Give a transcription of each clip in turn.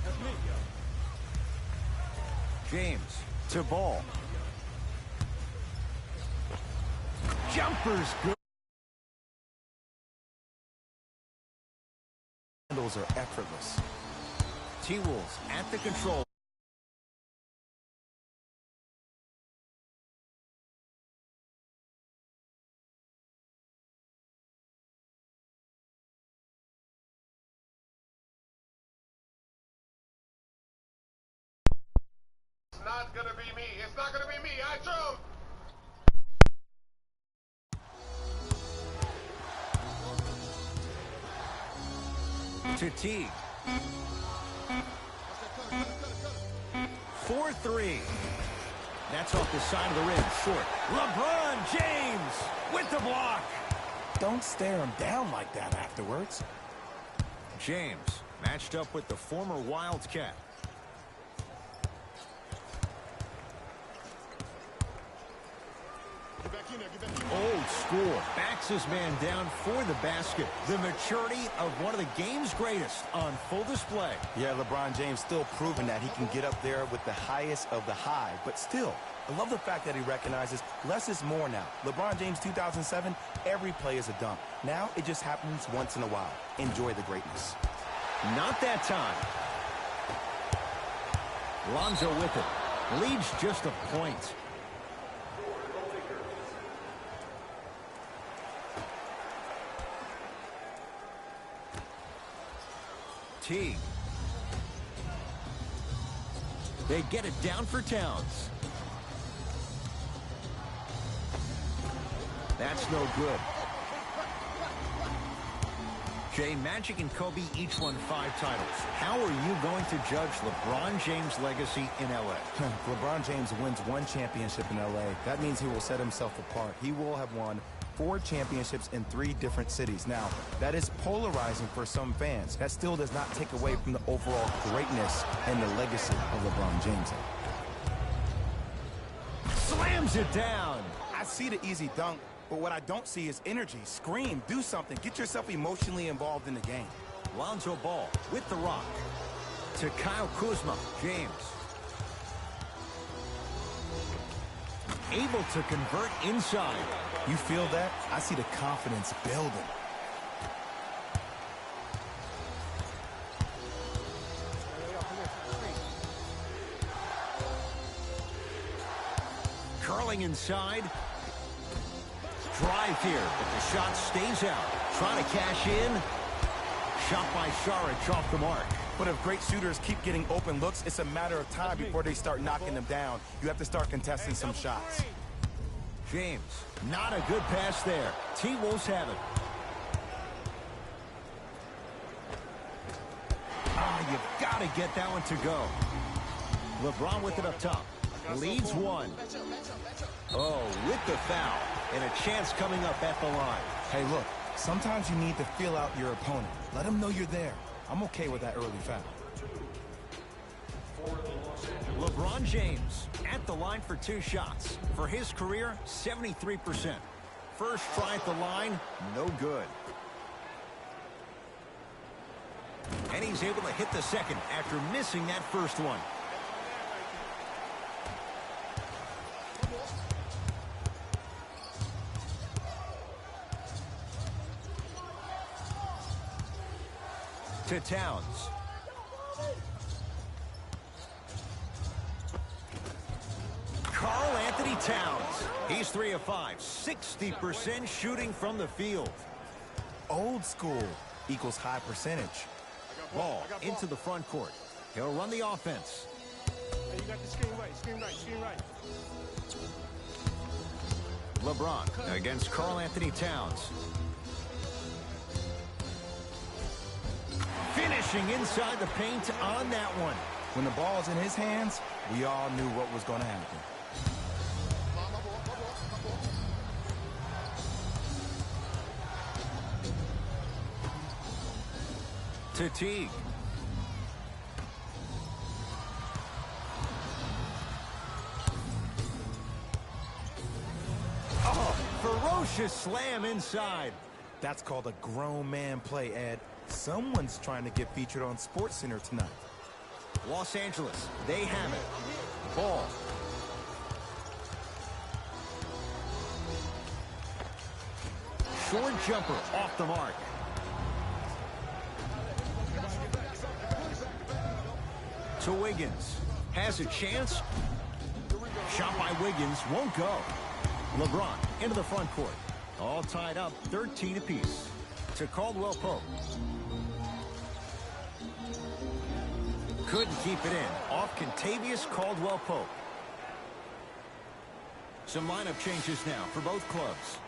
That's me. James to ball. Jumper's good. Handles are effortless. T-Wolves at the control. It's not gonna be me. It's not gonna be me. I jump. To Teague. 4-3. That's off the side of the rim. Short. LeBron James with the block. Don't stare him down like that afterwards. James matched up with the former Wildcat. Old school. Backs his man down for the basket. The maturity of one of the game's greatest on full display. Yeah, LeBron James still proving that he can get up there with the highest of the high. But still, I love the fact that he recognizes less is more now. LeBron James 2007, every play is a dunk. Now it just happens once in a while. Enjoy the greatness. Not that time. Lonzo with it. Leads just a point. Teague. They get it down for Towns. That's no good. Jay, Magic and Kobe each won 5 titles. How are you going to judge LeBron James' legacy in L.A.? LeBron James wins 1 championship in L.A. That means he will set himself apart. He will have won 4 championships in 3 different cities. Now, that is polarizing for some fans. That still does not take away from the overall greatness and the legacy of LeBron James. Slams it down. I see the easy dunk, but what I don't see is energy. Scream, do something. Get yourself emotionally involved in the game. Lonzo Ball with the rock. To Kyle Kuzma. James. Able to convert inside. You feel that? I see the confidence building. Curling inside. Drive here, but the shot stays out. Trying to cash in. Shot by Saric off the mark. But if great shooters keep getting open looks, it's a matter of time before they start knocking them down. You have to start contesting some shots. James, not a good pass there. T-Wolves have it. You've got to get that one to go. LeBron with it up top. Leads 1. Oh, with the foul. And a chance coming up at the line. Hey, look, sometimes you need to feel out your opponent. Let them know you're there. I'm okay with that early foul. LeBron James at the line for 2 shots. For his career, 73%. First try at the line, no good. And he's able to hit the second after missing that first one. To Towns. Karl Anthony Towns. He's 3 of 5. 60% shooting from the field. Old school equals high percentage. Ball into the front court. He'll run the offense. Hey, you got the screen right, screen right, screen right. LeBron against Karl Anthony Towns. Finishing inside the paint on that one. When the ball's in his hands, we all knew what was going to happen. To Teague. Oh, ferocious slam inside. That's called a grown man play, Ed. Someone's trying to get featured on SportsCenter tonight. Los Angeles, they have it. Ball. Short jumper off the mark. To Wiggins. Has a chance. Shot by Wiggins. Won't go. LeBron into the front court. All tied up, 13 apiece. To Caldwell Pope. Couldn't keep it in. Off Kentavious Caldwell Pope. Some lineup changes now for both clubs.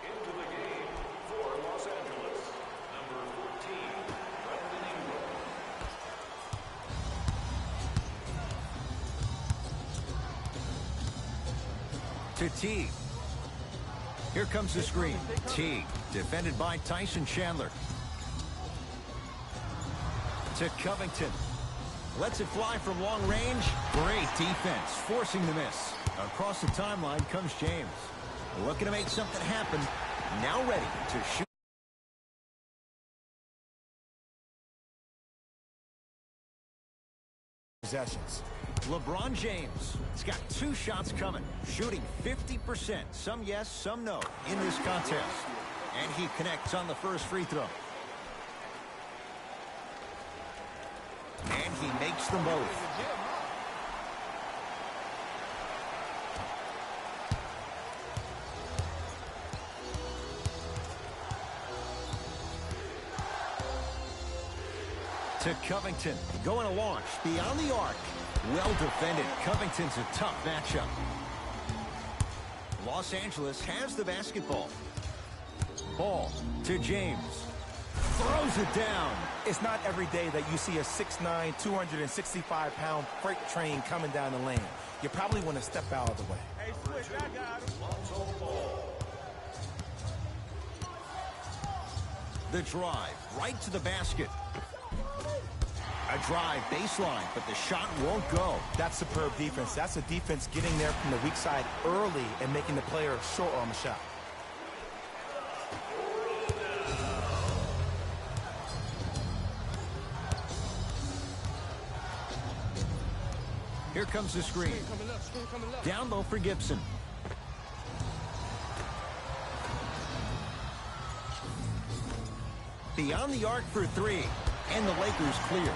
Into the game for Los Angeles, number 14, Brandon Ingram. To Teague. Here comes the screen. Teague, defended by Tyson Chandler. To Covington. Lets it fly from long range. Great defense, forcing the miss. Across the timeline comes James. Looking to make something happen. Now ready to shoot. Possessions. LeBron James. He's got 2 shots coming. Shooting 50%. Some yes, some no in this contest. And he connects on the first free throw. And he makes them both. To Covington. Going to launch beyond the arc. Well defended. Covington's a tough matchup. Los Angeles has the basketball. Ball to James. Throws it down. It's not every day that you see a 6'9", 265-pound freight train coming down the lane. You probably want to step out of the way. Hey, switch, I got him. The drive right to the basket. A drive baseline, but the shot won't go. That's superb defense. That's a defense getting there from the weak side early and making the player short on the shot. Here comes the screen. Down low for Gibson. Beyond the arc for 3. And the Lakers clear.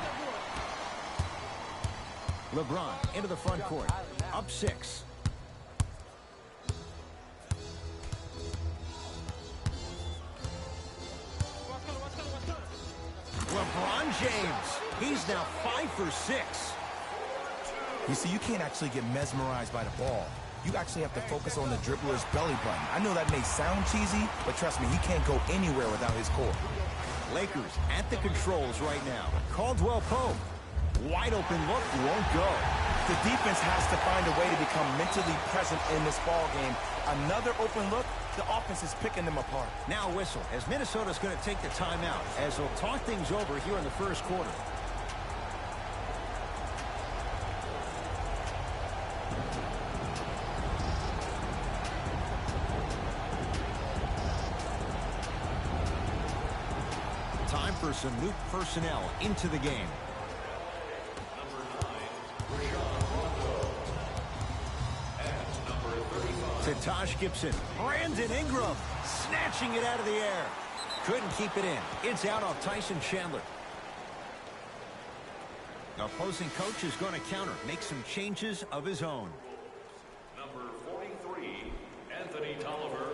LeBron into the front court. Up 6. LeBron James. He's now 5 for 6. You see, you can't actually get mesmerized by the ball. You actually have to focus on the dribbler's belly button. I know that may sound cheesy, but trust me, he can't go anywhere without his core. Lakers at the controls right now. Caldwell Pope. Wide open look, won't go. The defense has to find a way to become mentally present in this ball game. Another open look, the offense is picking them apart. Now whistle as Minnesota's going to take the timeout as they'll talk things over here in the first quarter. Time for some new personnel into the game. To Taj Gibson. Brandon Ingram snatching it out of the air. Couldn't keep it in. It's out off Tyson Chandler. Opposing coach is going to counter. Make some changes of his own. Number 43, Anthony Tolliver.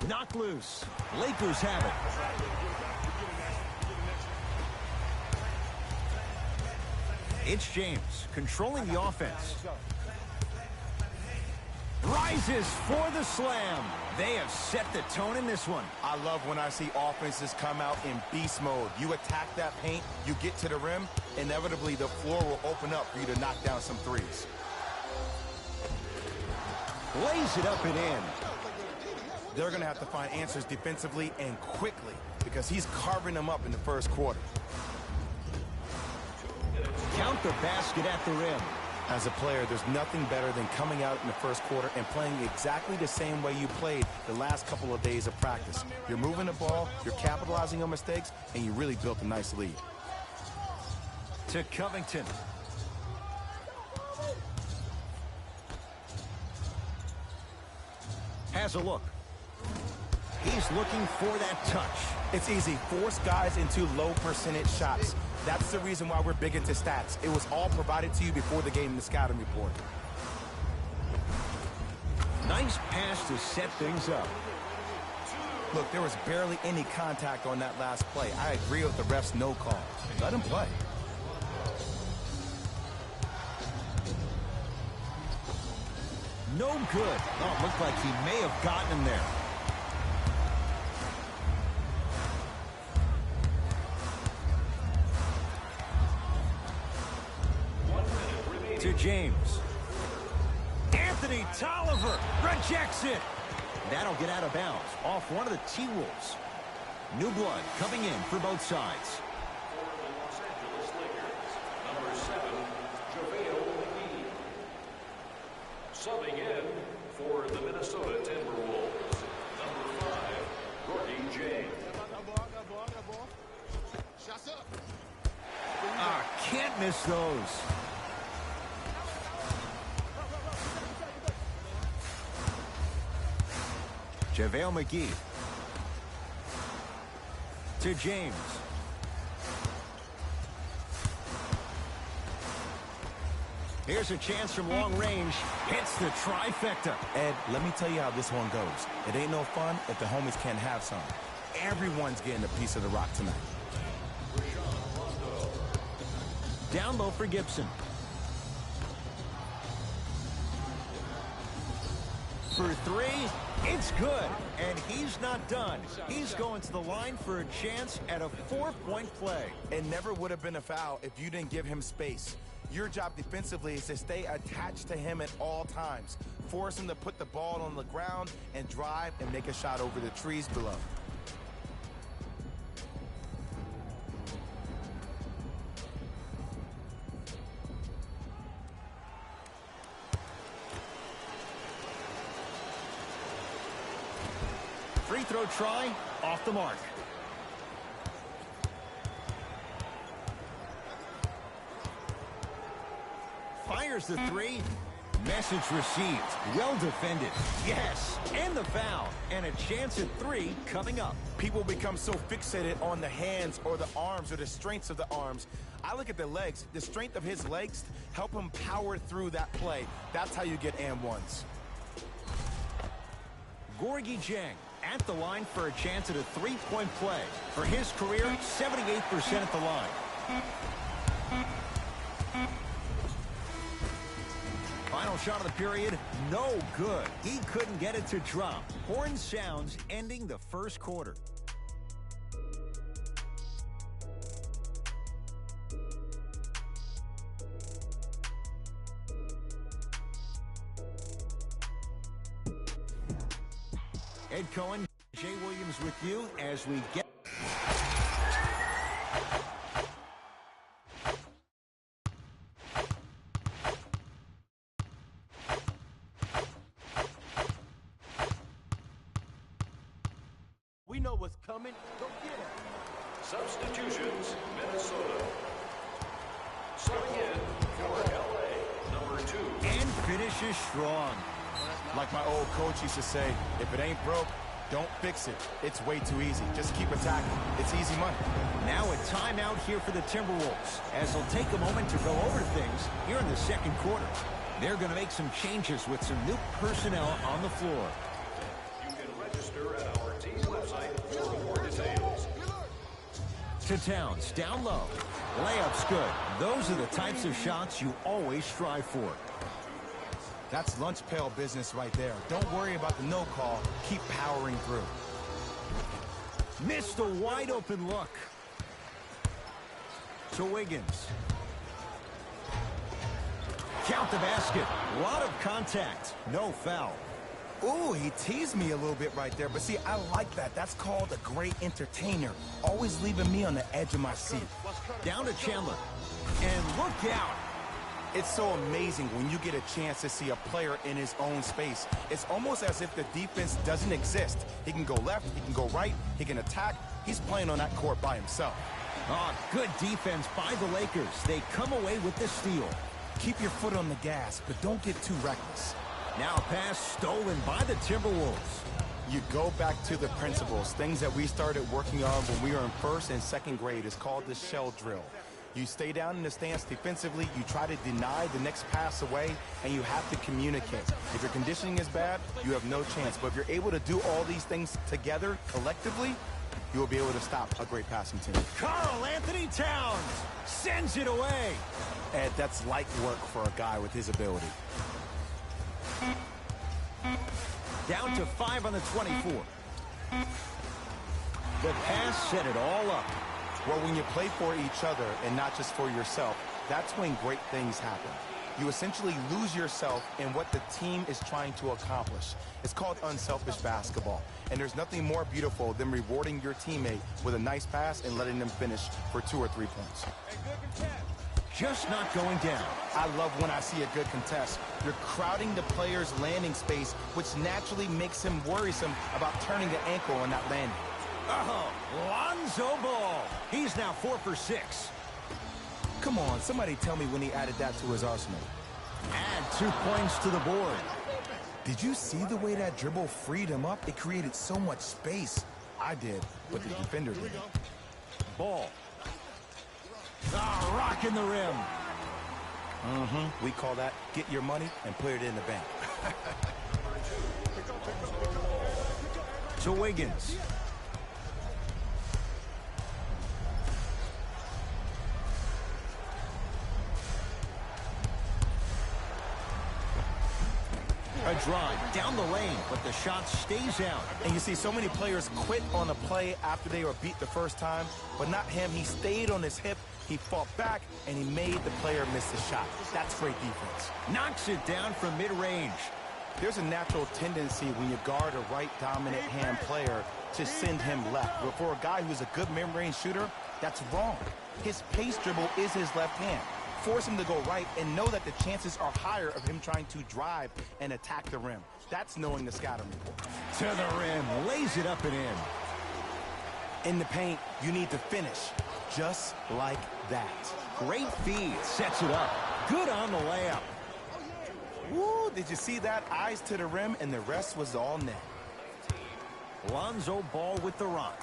Knocked loose. Lakers have it. It's James controlling the offense. Rises for the slam. They have set the tone in this one. I love when I see offenses come out in beast mode. You attack that paint, you get to the rim, inevitably the floor will open up for you to knock down some threes. Lays it up and in. They're going to have to find answers defensively and quickly because he's carving them up in the first quarter. Count the basket at the rim. As a player, there's nothing better than coming out in the first quarter and playing exactly the same way you played the last couple of days of practice. You're moving the ball, you're capitalizing on mistakes, and you really built a nice lead. To Covington. Has a look. He's looking for that touch. It's easy. Force guys into low percentage shots. That's the reason why we're big into stats. It was all provided to you before the game in the scouting report. Nice pass to set things up. Look, there was barely any contact on that last play. I agree with the ref's no call. Let him play. No good. Oh, it looked like he may have gotten him there. To James. Anthony Tolliver rejects it. That'll get out of bounds off one of the T-Wolves. New blood coming in for both sides. For the Los Angeles Lakers, number 7, JaVale McGee. Subbing in for the Minnesota Timberwolves, number 5, Gorgie James. Can't miss those. JaVale McGee. To James. Here's a chance from long range. Hits the trifecta. Ed, let me tell you how this one goes. It ain't no fun if the homies can't have some. Everyone's getting a piece of the rock tonight. Down low for Gibson. For three, it's good. And he's not done. He's going to the line for a chance at a 4-point play. It never would have been a foul if you didn't give him space. Your job defensively is to stay attached to him at all times. Force him to put the ball on the ground and drive and make a shot over the trees below. Free throw try, off the mark. Fires the three. Message received. Well defended. Yes, and the foul. And a chance at 3 coming up. People become so fixated on the hands or the arms or the strengths of the arms. I look at the legs. The strength of his legs help him power through that play. That's how you get and ones. Gorgie Jang at the line for a chance at a 3-point play. For his career, 78% at the line. Final shot of the period, no good. He couldn't get it to drop. Horn sounds ending the first quarter. Ed Cohen, Jay Williams with you as we get... We know what's coming. Go get it. Substitutions, Minnesota. Subbing in for LA, number 2. And finishes strong. Like my old coach used to say, if it ain't broke, don't fix it. It's way too easy. Just keep attacking. It's easy money. Now a timeout here for the Timberwolves as they'll take a moment to go over things here in the second quarter. They're going to make some changes with some new personnel on the floor. You can register at our team's website for more details. To Towns, down low. Layup's good. Those are the types of shots you always strive for. That's lunch pail business right there. Don't worry about the no call. Keep powering through. Missed a wide open look. To Wiggins. Count the basket. A lot of contact. No foul. Ooh, he teased me a little bit right there. But see, I like that. That's called a great entertainer. Always leaving me on the edge of my seat. Down to Chandler. And look out. It's so amazing when you get a chance to see a player in his own space. It's almost as if the defense doesn't exist. He can go left, he can go right, he can attack. He's playing on that court by himself. Oh, good defense by the Lakers. They come away with the steal. Keep your foot on the gas, but don't get too reckless. Now a pass stolen by the Timberwolves. You go back to the principles, things that we started working on when we were in first and second grade. It's called the shell drill. You stay down in the stance defensively, you try to deny the next pass away, and you have to communicate. If your conditioning is bad, you have no chance. But if you're able to do all these things together, collectively, you will be able to stop a great passing team. Karl Anthony Towns sends it away. And that's light work for a guy with his ability. Down to 5 on the 24. The pass set it all up. Well, when you play for each other and not just for yourself, that's when great things happen. You essentially lose yourself in what the team is trying to accomplish. It's called unselfish basketball. And there's nothing more beautiful than rewarding your teammate with a nice pass and letting them finish for 2 or 3 points. Just not going down. I love when I see a good contest. You're crowding the player's landing space, which naturally makes him worrisome about turning the ankle on that landing. Oh, Lonzo Ball. He's now 4 for 6. Come on, somebody tell me when he added that to his arsenal. Add 2 points to the board. Did you see the way that dribble freed him up? It created so much space. I did, but the defender didn't. Ball. Ah, rocking the rim. We call that get your money and put it in the bank. To Wiggins. A drive down the lane, but the shot stays out. And you see so many players quit on a play after they were beat the first time, but not him. He stayed on his hip, he fought back, and he made the player miss the shot. That's great defense. Knocks it down from mid-range. There's a natural tendency when you guard a right dominant hand player to send him left. But for a guy who's a good mid-range shooter, that's wrong. His pace dribble is his left hand. Force him to go right and know that the chances are higher of him trying to drive and attack the rim. That's knowing the scouting report. To the rim, lays it up and in. In the paint, you need to finish just like that. Great feed, sets it up. Good on the layup. Woo, did you see that? Eyes to the rim, and the rest was all net. Lonzo Ball with the rock.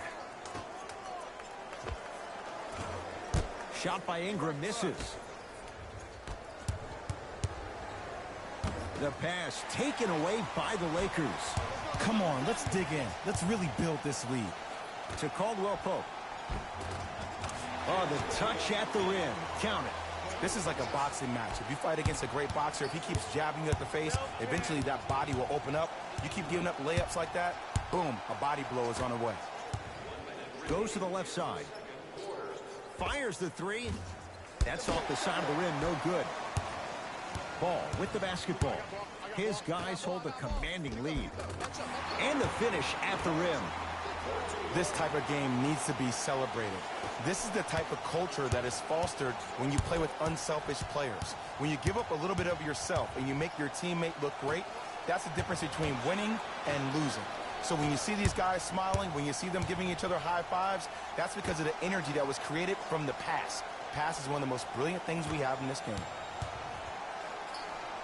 Shot by Ingram misses. The pass taken away by the Lakers. Come on, let's dig in. Let's really build this lead. To Caldwell Pope. Oh, the touch at the rim. Count it. This is like a boxing match. If you fight against a great boxer, if he keeps jabbing you at the face, eventually that body will open up. You keep giving up layups like that, boom, a body blow is on the way. Goes to the left side. Fires the 3. That's off the side of the rim, no good. Ball with the basketball. His guys hold a commanding lead. And the finish at the rim. This type of game needs to be celebrated. This is the type of culture that is fostered when you play with unselfish players. When you give up a little bit of yourself and you make your teammate look great, that's the difference between winning and losing. So when you see these guys smiling, when you see them giving each other high fives, that's because of the energy that was created from the pass. Pass is one of the most brilliant things we have in this game.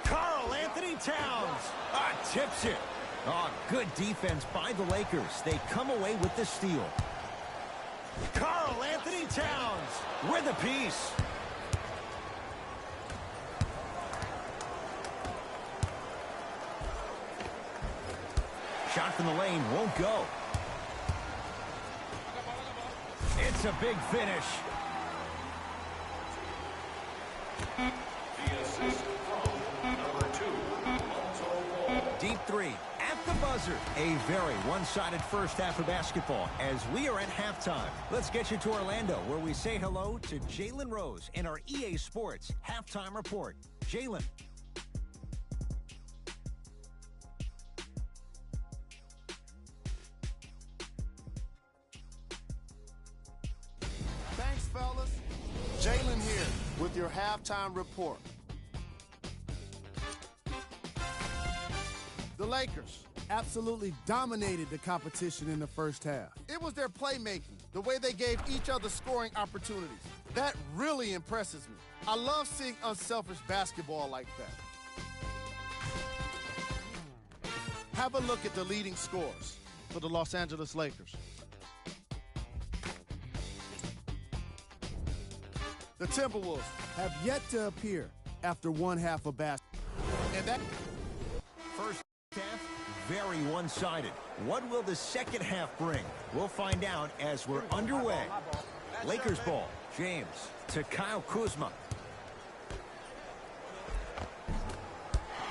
Karl Anthony Towns tips it. Oh, good defense by the Lakers. They come away with the steal. Karl Anthony Towns with a piece. Shot from the lane won't go. It's a big finish. The assist from number 2, Lonzo Ball. Deep 3 at the buzzer. A very one-sided first half of basketball as we are at halftime. Let's get you to Orlando where we say hello to Jalen Rose in our EA Sports Halftime Report. Jalen. Thanks, fellas. Jalen here. with your halftime report. The Lakers absolutely dominated the competition in the first half. It was their playmaking, the way they gave each other scoring opportunities. That really impresses me. I love seeing unselfish basketball like that. Have a look at the leading scores for the Los Angeles Lakers. The Timberwolves have yet to appear after one half of basketball. And that First half, very one-sided. What will the second half bring? We'll find out as we're underway. Lakers ball. James to Kyle Kuzma.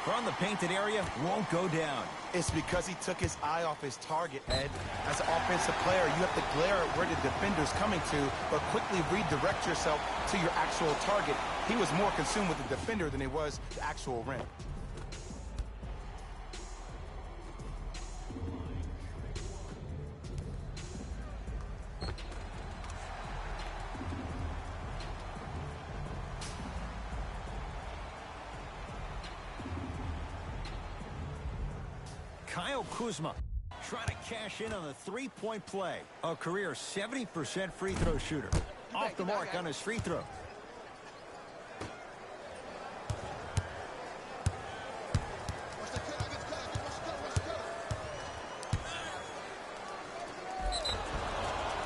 From the painted area, won't go down. It's because he took his eye off his target, Ed. As an offensive player, you have to glare at where the defender's coming to, but quickly redirect yourself to your actual target. He was more consumed with the defender than he was the actual rim. Kyle Kuzma trying to cash in on the three-point play. A career 70% free throw shooter. Off the mark on his free throw.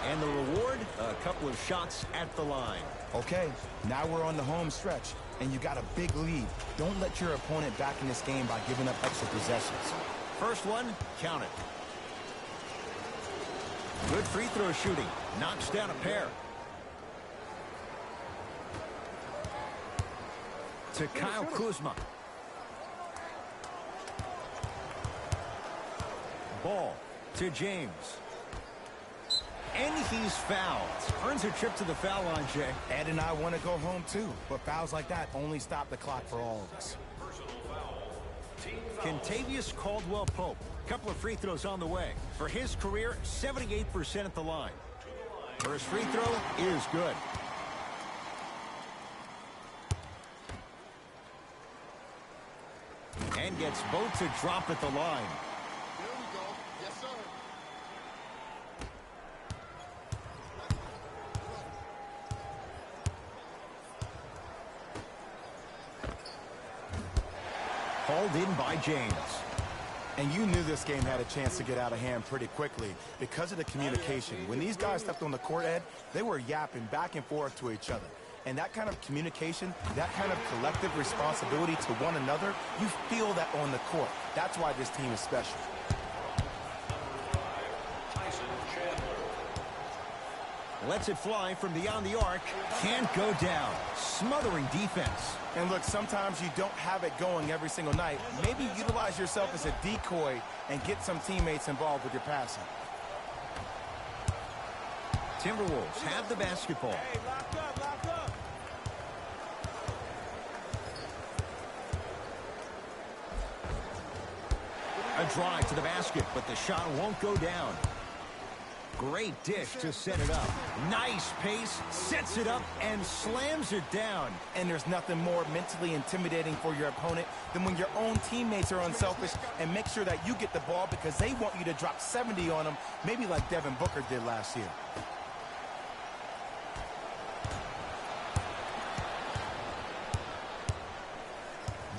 And the reward, a couple of shots at the line. Okay, now we're on the home stretch, and you got a big lead. Don't let your opponent back in this game by giving up extra possessions. First one, count it. Good free throw shooting. Knocks down a pair. To Kyle Kuzma. Ball to James. And he's fouled. Earns a trip to the foul line, Jay. Ed and I want to go home too, but fouls like that only stop the clock for all of us. Kentavious Caldwell-Pope. Couple of free throws on the way. For his career, 78% at the line. First free throw is good. And gets both to drop at the line. There we go. Yes, sir. Hauled in by James. And you knew this game had a chance to get out of hand pretty quickly because of the communication. When these guys stepped on the court, Ed, they were yapping back and forth to each other. And that kind of communication, that kind of collective responsibility to one another, you feel that on the court. That's why this team is special. Lets it fly from beyond the arc. Can't go down. Smothering defense. And look, sometimes you don't have it going every single night. Maybe utilize yourself as a decoy and get some teammates involved with your passing. Timberwolves have the basketball. Hey, lock up, lock up. A drive to the basket, but the shot won't go down. Great dish to set it up. Nice pace, sets it up, and slams it down. And there's nothing more mentally intimidating for your opponent than when your own teammates are unselfish and make sure that you get the ball because they want you to drop 70 on them, maybe like Devin Booker did last year.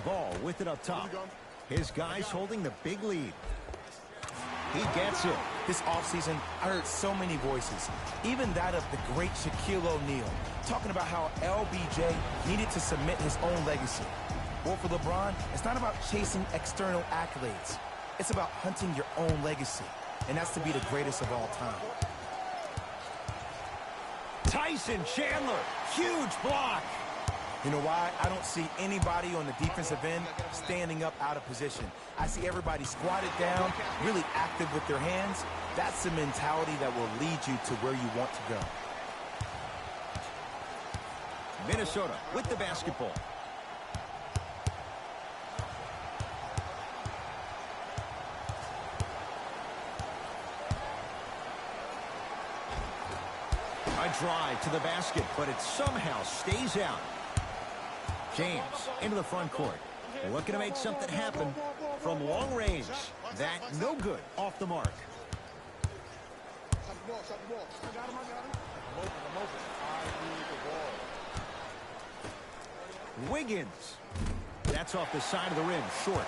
Ball with it up top. His guys holding the big lead. He gets it. This offseason, I heard so many voices, even that of the great Shaquille O'Neal, talking about how LBJ needed to submit his own legacy. Well, for LeBron, it's not about chasing external accolades. It's about hunting your own legacy, and that's to be the greatest of all time. Tyson Chandler, huge block. You know why? I don't see anybody on the defensive end standing up out of position. I see everybody squatted down, really active with their hands. That's the mentality that will lead you to where you want to go. Minnesota with the basketball. A drive to the basket, but it somehow stays out. James into the front court. Looking to make something happen from long range. That no good, off the mark. Wiggins. That's off the side of the rim, short.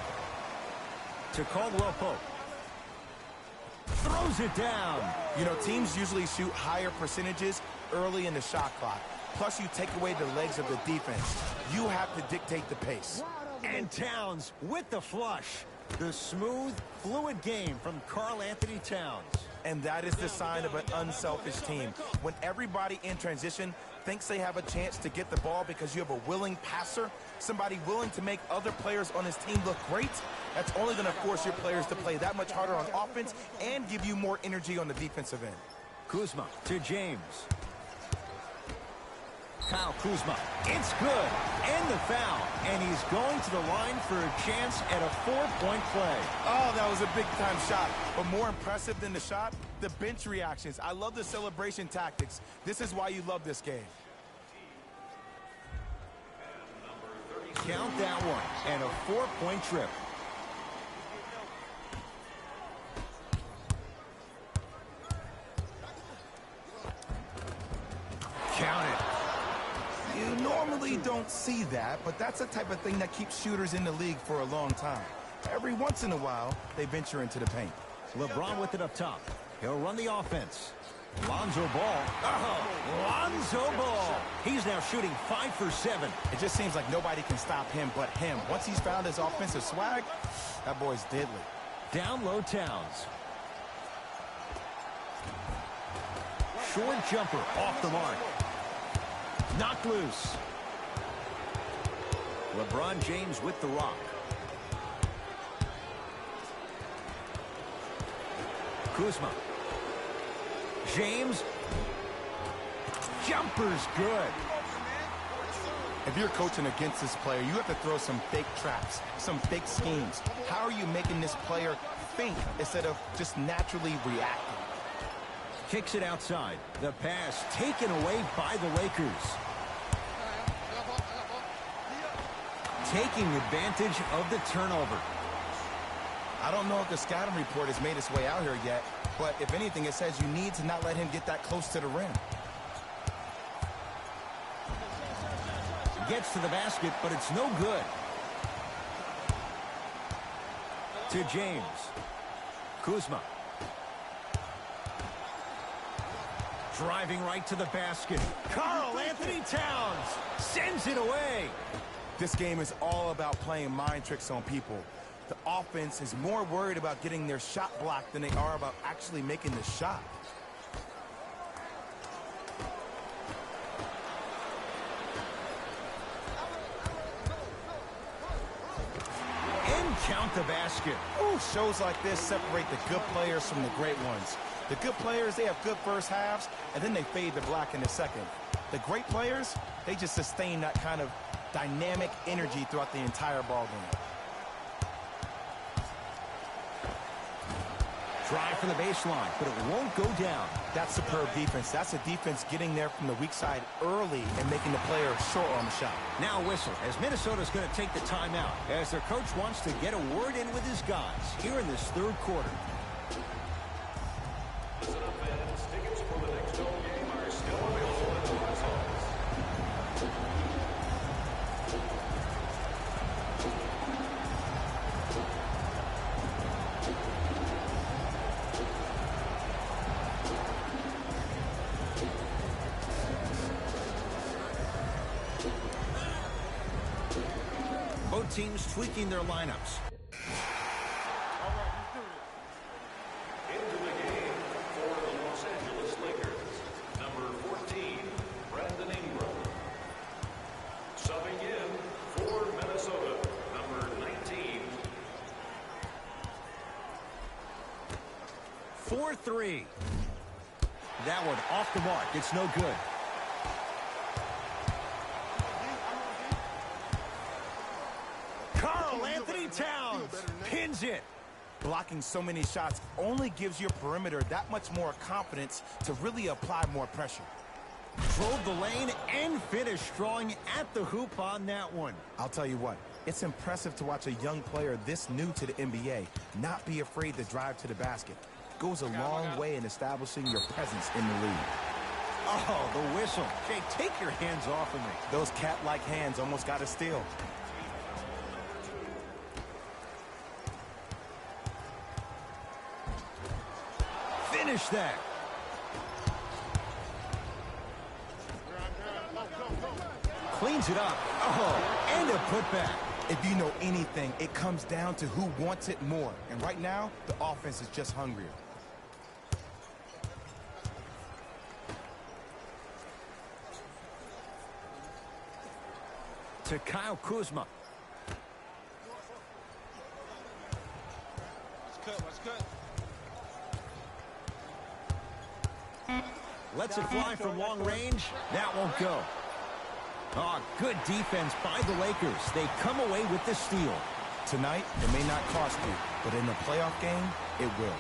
To Caldwell Pope. Throws it down. You know, teams usually shoot higher percentages early in the shot clock. Plus, you take away the legs of the defense. You have to dictate the pace. And Towns with the flush. The smooth, fluid game from Karl Anthony Towns. And that is the sign of an unselfish team. When everybody in transition thinks they have a chance to get the ball because you have a willing passer, somebody willing to make other players on his team look great, that's only going to force your players to play that much harder on offense and give you more energy on the defensive end. Kuzma to James. Kyle Kuzma. It's good. And the foul. And he's going to the line for a chance at a 4-point play. Oh, that was a big-time shot. But more impressive than the shot, the bench reactions. I love the celebration tactics. This is why you love this game. Count that one. And a 4-point trip. Count it. You normally don't see that, but that's the type of thing that keeps shooters in the league for a long time. Every once in a while, they venture into the paint. LeBron with it up top. He'll run the offense. Lonzo Ball. Oh, Lonzo Ball. He's now shooting 5 for 7. It just seems like nobody can stop him but him. Once he's found his offensive swag, that boy's deadly. Down low Towns. Short jumper off the mark. Knocked loose. LeBron James with the rock. Kuzma. James. Jumper's good. If you're coaching against this player, you have to throw some fake traps, some fake schemes. How are you making this player think instead of just naturally reacting? Kicks it outside. The pass taken away by the Lakers. Taking advantage of the turnover. I don't know if the scouting report has made its way out here yet, but if anything, it says you need to not let him get that close to the rim. Gets to the basket, but it's no good. To James. Kuzma. Driving right to the basket. Karl Anthony Towns sends it away. This game is all about playing mind tricks on people. The offense is more worried about getting their shot blocked than they are about actually making the shot. And count the basket. Ooh, shows like this separate the good players from the great ones. The good players, they have good first halves, and then they fade to black in the second. The great players, they just sustain that kind of dynamic energy throughout the entire ball game. Drive for the baseline, but it won't go down. That's superb defense. That's a defense getting there from the weak side early and making the player short on the shot. Now whistle, as Minnesota's going to take the timeout, as their coach wants to get a word in with his guys here in this third quarter. Listen up, fans. Tickets for the next home game are still available at the box office. Both teams tweaking their lineups. Into the game for the Los Angeles Lakers, number 14, Brandon Ingram. Subbing in for Minnesota, number 19. 4-3. That one off the mark. It's no good. Karl Anthony Towns pins it. Blocking so many shots only gives your perimeter that much more confidence to really apply more pressure. Drove the lane and finished strong at the hoop on that one. I'll tell you what, it's impressive to watch a young player this new to the NBA not be afraid to drive to the basket. Goes a long way in establishing your presence in the league. Oh, the whistle. Jay, take your hands off of me. Those cat-like hands almost got a steal. Finish that. Cleans it up. Oh, and a putback. If you know anything, it comes down to who wants it more. And right now, the offense is just hungrier. To Kyle Kuzma. Let's cut. Lets it fly from long range. That won't go. Oh, good defense by the Lakers. They come away with the steal. Tonight, it may not cost you, but in a playoff game, it will.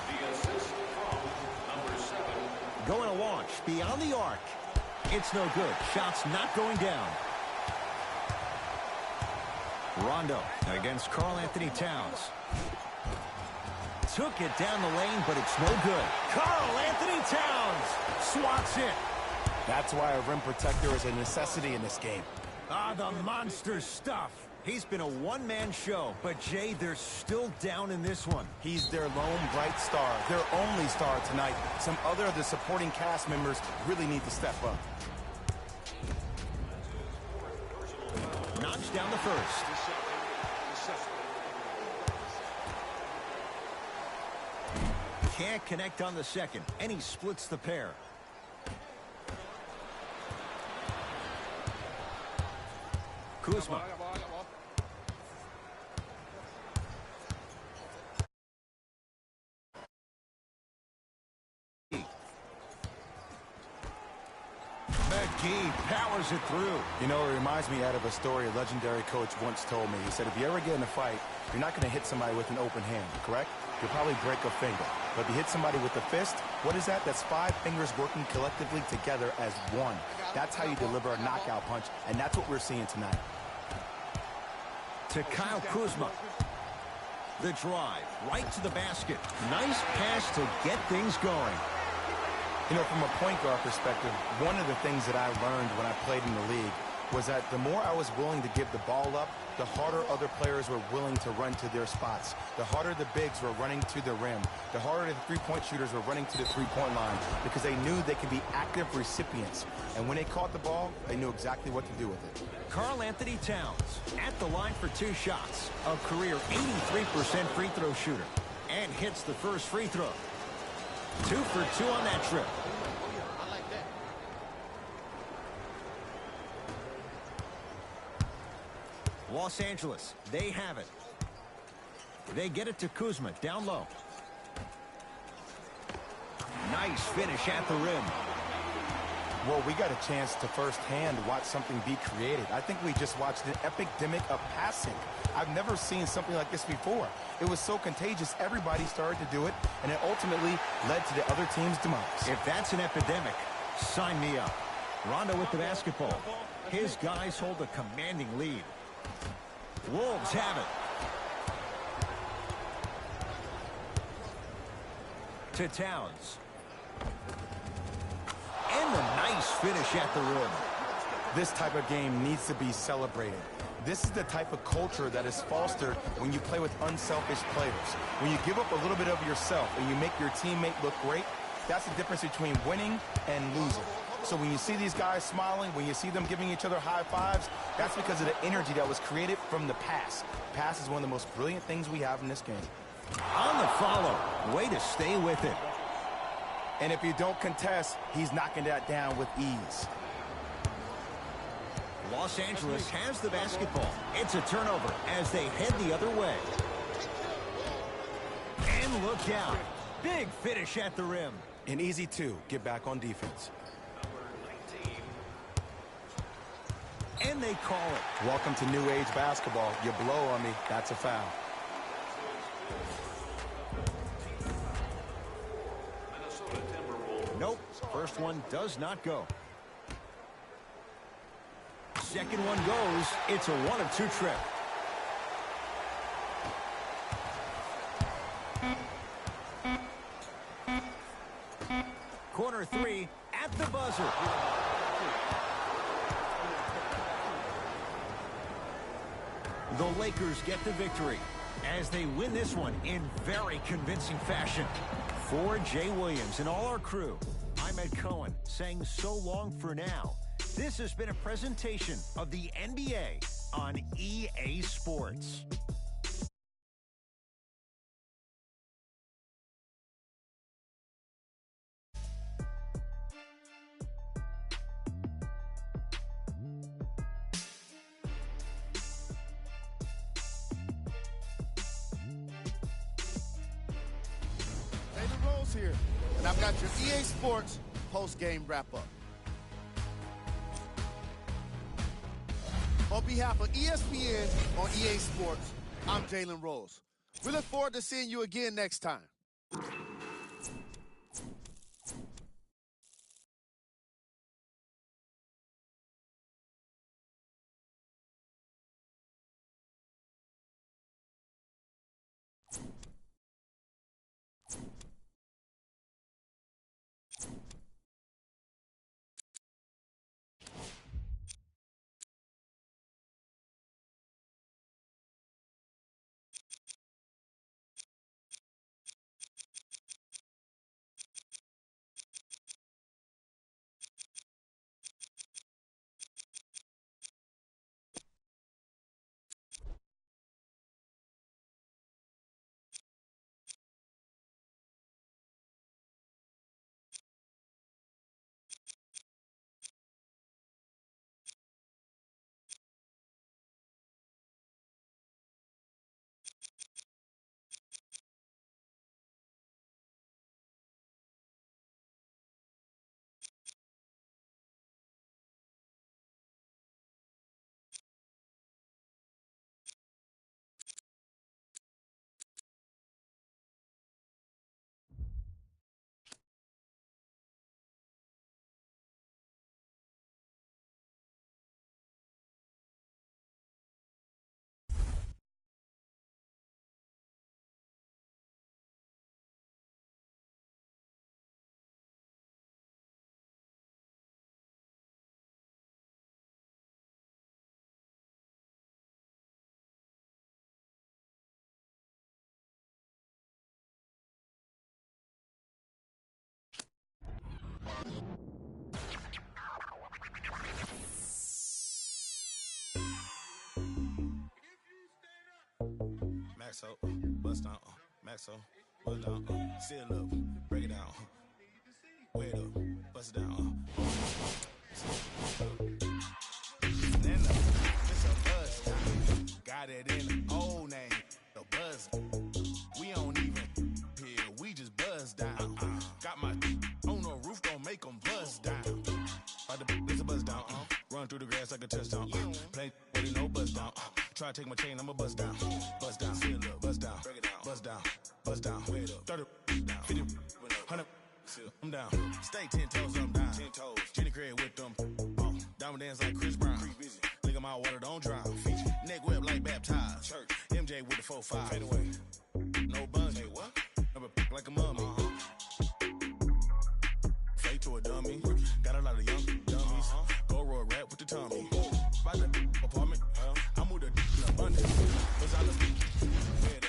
The assist from number 7. Going to launch beyond the arc. It's no good. Shot's not going down. Rondo against Karl Anthony Towns. Took it down the lane, but it's no good. Karl Anthony Towns swats it. That's why a rim protector is a necessity in this game. Ah, the monster stuff. He's been a one-man show, but Jay, they're still down in this one. He's their lone bright star, their only star tonight. Some other of the supporting cast members really need to step up. Knocks down the first. Can't connect on the second, and he splits the pair. Kuzma. McGee powers it through. You know, it reminds me out of a story a legendary coach once told me. He said, if you ever get in a fight, you're not going to hit somebody with an open hand, correct? You'll probably break a finger. But if you hit somebody with a fist, what is that? That's 5 fingers working collectively together as one. That's how you deliver a knockout punch, and that's what we're seeing tonight. To Kyle Kuzma. The drive, right to the basket. Nice pass to get things going. You know, from a point guard perspective, one of the things that I learned when I played in the league was that the more I was willing to give the ball up, the harder other players were willing to run to their spots. The harder the bigs were running to the rim. The harder the three-point shooters were running to the three-point line because they knew they could be active recipients. And when they caught the ball, they knew exactly what to do with it. Karl Anthony Towns at the line for 2 shots. A career 83% free throw shooter. And hits the first free throw. 2 for 2 on that trip. I like that. Los Angeles, they have it. They get it to Kuzma, down low. Nice finish at the rim. Well, we got a chance to firsthand watch something be created. I think we just watched an epidemic of passing. I've never seen something like this before. It was so contagious, everybody started to do it, and it ultimately led to the other team's demise. If that's an epidemic, sign me up. Rondo with the basketball. His guys hold a commanding lead. Wolves have it. To Towns. And the nice finish at the rim. This type of game needs to be celebrated. This is the type of culture that is fostered when you play with unselfish players. When you give up a little bit of yourself and you make your teammate look great, that's the difference between winning and losing. So when you see these guys smiling, when you see them giving each other high fives, that's because of the energy that was created from the pass. Pass is one of the most brilliant things we have in this game. On the follow. Way to stay with it. And if you don't contest, he's knocking that down with ease. Los Angeles has the basketball. It's a turnover as they head the other way. And look out. Big finish at the rim. An easy 2. Get back on defense. And they call it. Welcome to new age basketball. You blow on me, that's a foul. Nope, first one does not go. Second one goes. It's a 1 of 2 trip. Corner 3 at the buzzer. The Lakers get the victory as they win this one in very convincing fashion. For Jay Williams and all our crew, I'm Ed Cohen saying so long for now. This has been a presentation of the NBA on EA Sports. Here, and I've got your EA Sports post-game wrap-up. On behalf of ESPN on EA Sports, I'm Jalen Rose. We look forward to seeing you again next time. Maxo, bust down, Maxo, bust down, seal up, break it down, wait up, bust it down. Then it's a buzz down. Got it in the old name, the buzz. We don't even hear, we just buzz down. Got my on the roof, don't make them buzz down. It's a buzz down, run through the grass like a touchdown. Play, but you know buzz down. Try to take my chain, I'ma bust down, seal up, bust down, break it down, bust down, wait up, 30 down, 50, 100, I'm down, stay 10 toes, I'm down, 10 toes, Jenny Craig with them, diamond dance like Chris Brown, look at my water, don't drown, neck whip like baptized, church, MJ with the 4-5, fade away, no buns, what? Never like a mummy, fade to a dummy, got a lot of young dummies, go roll rap with the tummy, by the apartment, I moved the in abundance.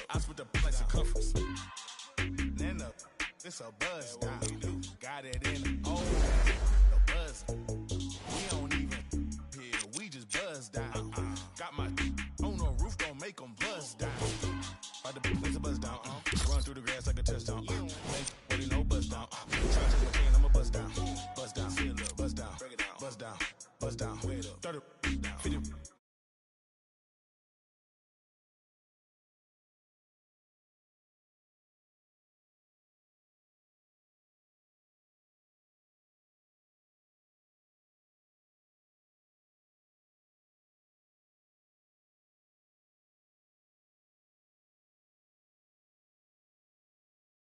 I split the like circumference. Then it's a buzz down. Got it in